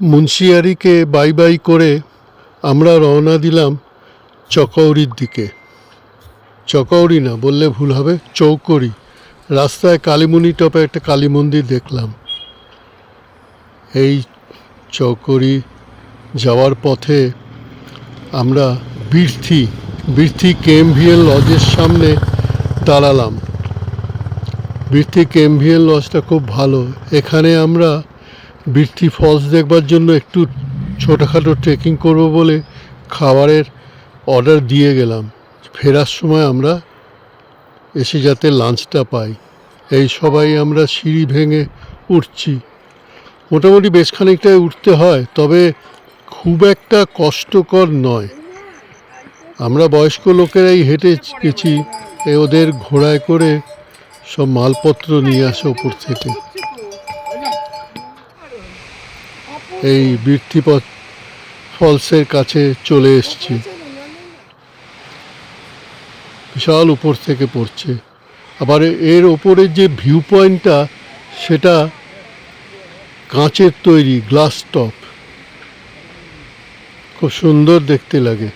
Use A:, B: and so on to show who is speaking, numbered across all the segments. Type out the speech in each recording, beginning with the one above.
A: মুন্সিয়ারিকে bye bye করে আমরা রওনা দিলাম চকৌরির দিকে। চকৌরি না বললে ভুল হবে, চৌকরি। রাস্তায় কালীমুনি টপে একটা কালী মন্দির দেখলাম। এই চৌকরি যাওয়ার পথে আমরা বীরথি কেএমভিএল লজের সামনে দাঁড়ালাম। বীরথি কেএমভিএল লজটা খুব ভালো। এখানে আমরা বীরথি ফলস দেখবার জন্য একটু ছোটোখাটো ট্রেকিং করব বলে খাবারের অর্ডার দিয়ে গেলাম। ফেরার সময় আমরা এসে যাতে লাঞ্চটা পাই। এই সবাই আমরা সিঁড়ি ভেঙে উঠছি। মোটামুটি বেশ খানিকটাই উঠতে হয়, তবে খুব একটা কষ্টকর নয়। আমরা বয়স্ক লোকেরাই হেঁটে গেছি, ওদের ঘোড়ায় করে সব মালপত্র নিয়ে আসে ওপর থেকে। এই বীরথি ফলসের কাছে চলে এসছি। বিশাল উপর থেকে পড়ছে। আবার এর ওপরের যে ভিউ পয়েন্টটা সেটা কাঁচের তৈরি, গ্লাস টপ, খুব সুন্দর দেখতে লাগে।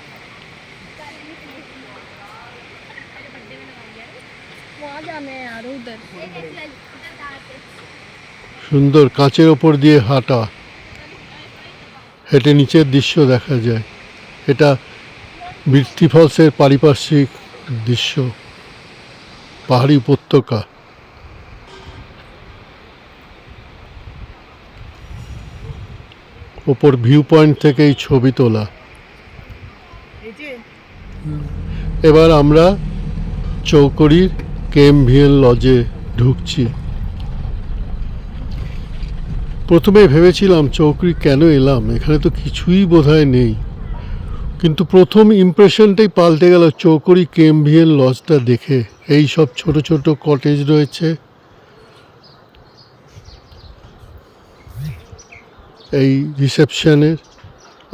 A: সুন্দর কাঁচের ওপর দিয়ে হাঁটা, হেঁটে নিচের দৃশ্য দেখা যায়। এটা বীরথি ফলসের পারিপার্শ্বিক দৃশ্য, পাহাড়ি উপত্যকা। ওপর ভিউ পয়েন্ট থেকেই ছবি তোলা। এবার আমরা চৌকরির কেএমভিএল লজে ঢুকছি। প্রথমে ভেবেছিলাম চৌকরি কেন এলাম, এখানে তো কিছুই বোধহয় নেই। কিন্তু প্রথম ইমপ্রেশনটাই পাল্টে গেল চৌকরি কেএমভিএল লজটা দেখে। এই সব ছোট ছোট কটেজ রয়েছে। এই রিসেপশনের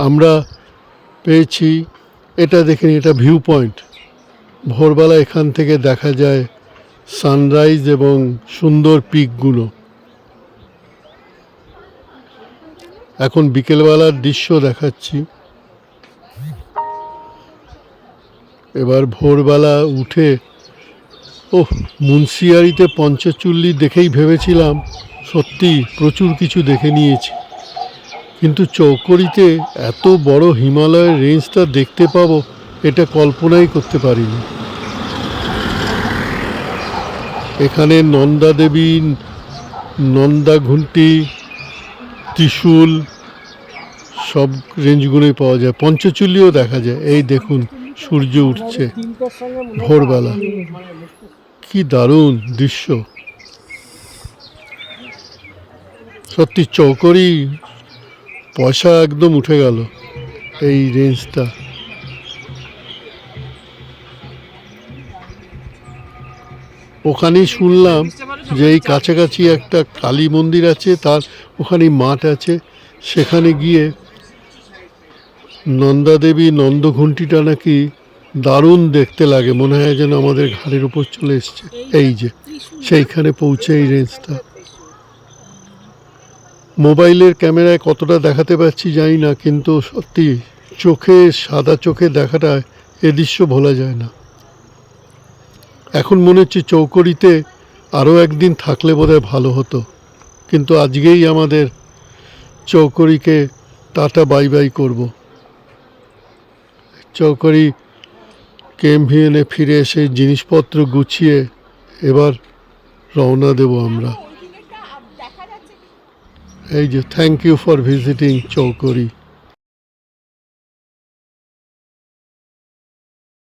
A: আমরা পেয়েছি, এটা দেখেনি, এটা ভিউ পয়েন্ট। ভোরবেলা এখান থেকে দেখা যায় সানরাইজ এবং সুন্দর পিকগুলো। এখন বিকেলবেলার দৃশ্য দেখাচ্ছি। এবার ভোরবেলা উঠে মুন্সিয়ারিতে পঞ্চচুল্লি দেখেই ভেবেছিলাম সত্যি প্রচুর কিছু দেখে নিয়েছি, কিন্তু চৌকরিতে এত বড় হিমালয়ের রেঞ্জটা দেখতে পাবো এটা কল্পনাই করতে পারিনি। এখানে নন্দা দেবী, নন্দা ঘুন্টি, ত্রিশূল সব রেঞ্জগুলোই পাওয়া যায়। পঞ্চচুল্লিও দেখা যায়। এই দেখুন সূর্য উঠছে ভোরবেলা, কি দারুণ দৃশ্য। সত্যি চৌকরি পয়সা একদম উঠে গেল এই রেঞ্জটা। ওখানেই শুনলাম যে এই কাছাকাছি একটা কালী মন্দির আছে, তার ওখানে মাঠ আছে, সেখানে গিয়ে নন্দা দেবী নন্দঘুন্টিটা নাকি দারুণ দেখতে লাগে, মনে হয় যেন আমাদের ঘাড়ের উপর চলে এসছে। এই যে সেইখানে পৌঁছে এই রেঞ্জটা। মোবাইলের ক্যামেরায় কতটা দেখাতে পারছি জানি না, কিন্তু সত্যি চোখে, সাদা চোখে দেখাটা এ দৃশ্য ভোলা যায় না। এখন মনে হচ্ছে চৌকরিতে আরও একদিন থাকলে বোধহয় ভালো হতো, কিন্তু আজকেই আমাদের চৌকরিকে টাটা বাই বাই করব। চৌকরি কেএমভিএলে ফিরে এসে জিনিসপত্র গুছিয়ে এবার রওনা দেব আমরা। এই যে থ্যাংক ইউ ফর ভিজিটিং চৌকরি।